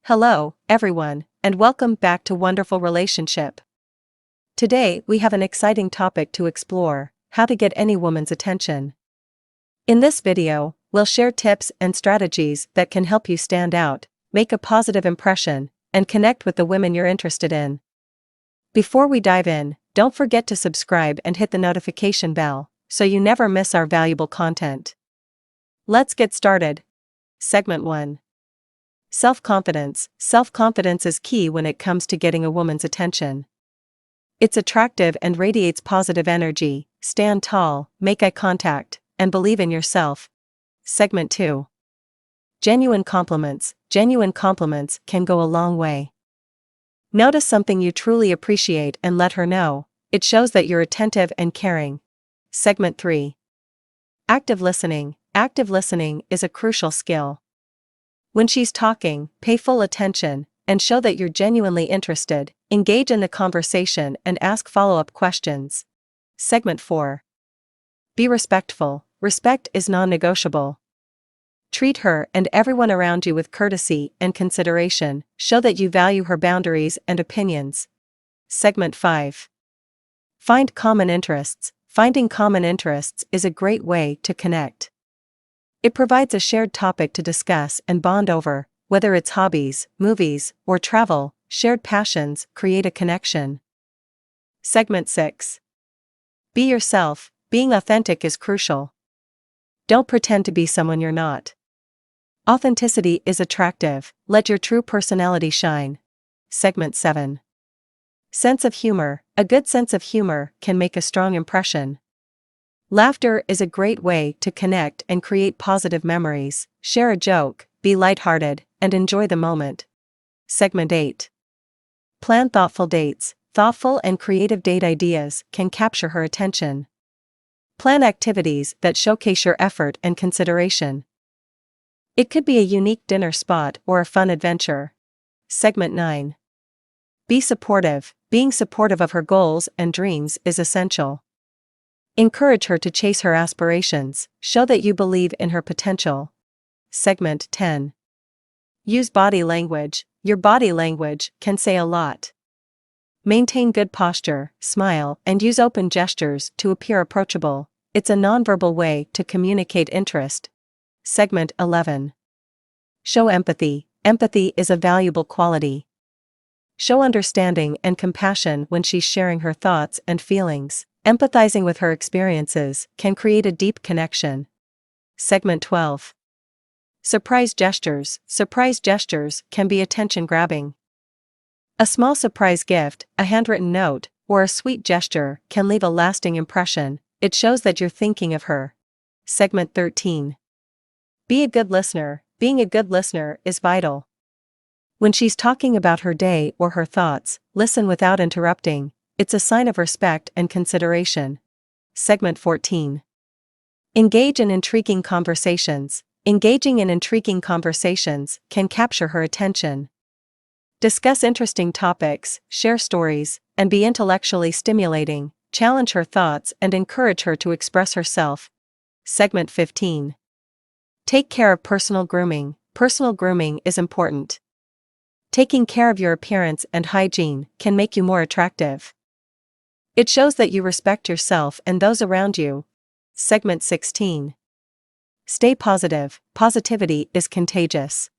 Hello, everyone, and welcome back to Wonderful Relationship. Today, we have an exciting topic to explore: how to get any woman's attention. In this video, we'll share tips and strategies that can help you stand out, make a positive impression, and connect with the women you're interested in. Before we dive in, don't forget to subscribe and hit the notification bell so you never miss our valuable content. Let's get started. Segment 1. Self-confidence. Self-confidence is key when it comes to getting a woman's attention. It's attractive and radiates positive energy. Stand tall, make eye contact, and believe in yourself. Segment 2. Genuine compliments. Genuine compliments can go a long way. Notice something you truly appreciate and let her know. It shows that you're attentive and caring. Segment 3. Active listening. Active listening is a crucial skill. When she's talking, pay full attention and show that you're genuinely interested. Engage in the conversation and ask follow-up questions. Segment 4. Be respectful. Respect is non-negotiable. Treat her and everyone around you with courtesy and consideration. Show that you value her boundaries and opinions. Segment 5. Find common interests. Finding common interests is a great way to connect. It provides a shared topic to discuss and bond over, whether it's hobbies, movies, or travel. Shared passions create a connection. Segment 6. Be yourself. Being authentic is crucial. Don't pretend to be someone you're not. Authenticity is attractive. Let your true personality shine. Segment 7. Sense of humor. A good sense of humor can make a strong impression. Laughter is a great way to connect and create positive memories. Share a joke, be lighthearted, and enjoy the moment. Segment 8. Plan thoughtful dates. Thoughtful and creative date ideas can capture her attention. Plan activities that showcase your effort and consideration. It could be a unique dinner spot or a fun adventure. Segment 9. Be supportive. Being supportive of her goals and dreams is essential. Encourage her to chase her aspirations. Show that you believe in her potential. Segment 10. Use body language. Your body language can say a lot. Maintain good posture, smile, and use open gestures to appear approachable. It's a nonverbal way to communicate interest. Segment 11. Show empathy. Empathy is a valuable quality. Show understanding and compassion when she's sharing her thoughts and feelings. Empathizing with her experiences can create a deep connection. Segment 12. Surprise gestures. Surprise gestures can be attention-grabbing. A small surprise gift, a handwritten note, or a sweet gesture can leave a lasting impression. It shows that you're thinking of her. Segment 13. Be a good listener. Being a good listener is vital. When she's talking about her day or her thoughts, listen without interrupting. It's a sign of respect and consideration. Segment 14. Engage in intriguing conversations. Engaging in intriguing conversations can capture her attention. Discuss interesting topics, share stories, and be intellectually stimulating. Challenge her thoughts and encourage her to express herself. Segment 15. Take care of personal grooming. Personal grooming is important. Taking care of your appearance and hygiene can make you more attractive. It shows that you respect yourself and those around you. Segment 16. Stay positive. Positivity is contagious.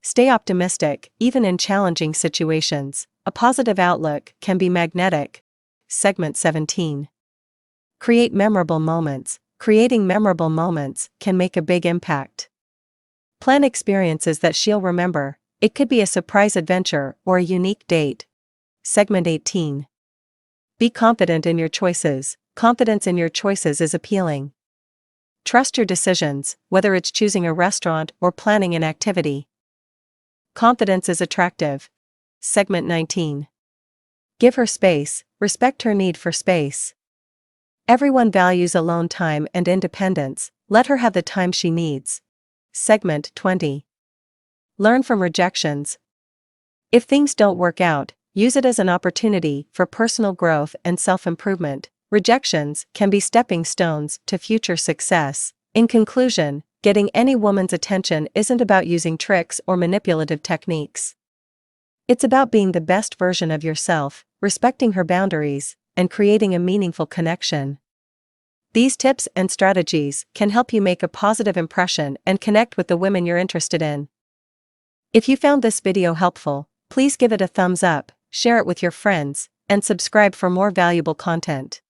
Stay optimistic, even in challenging situations. A positive outlook can be magnetic. Segment 17. Create memorable moments. Creating memorable moments can make a big impact. Plan experiences that she'll remember. It could be a surprise adventure or a unique date. Segment 18. Be confident in your choices. Confidence in your choices is appealing. Trust your decisions, whether it's choosing a restaurant or planning an activity. Confidence is attractive. Segment 19. Give her space. Respect her need for space. Everyone values alone time and independence. Let her have the time she needs. Segment 20. Learn from rejections. If things don't work out, use it as an opportunity for personal growth and self-improvement. Rejections can be stepping stones to future success. In conclusion, Getting any woman's attention isn't about using tricks or manipulative techniques. It's about being the best version of yourself, respecting her boundaries, and creating a meaningful connection. These tips and strategies can help you make a positive impression and connect with the women you're interested in. If you found this video helpful, please give it a thumbs up, share it with your friends, and subscribe for more valuable content.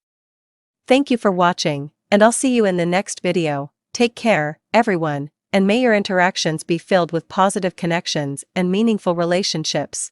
Thank you for watching, and I'll see you in the next video. Take care, everyone, and may your interactions be filled with positive connections and meaningful relationships.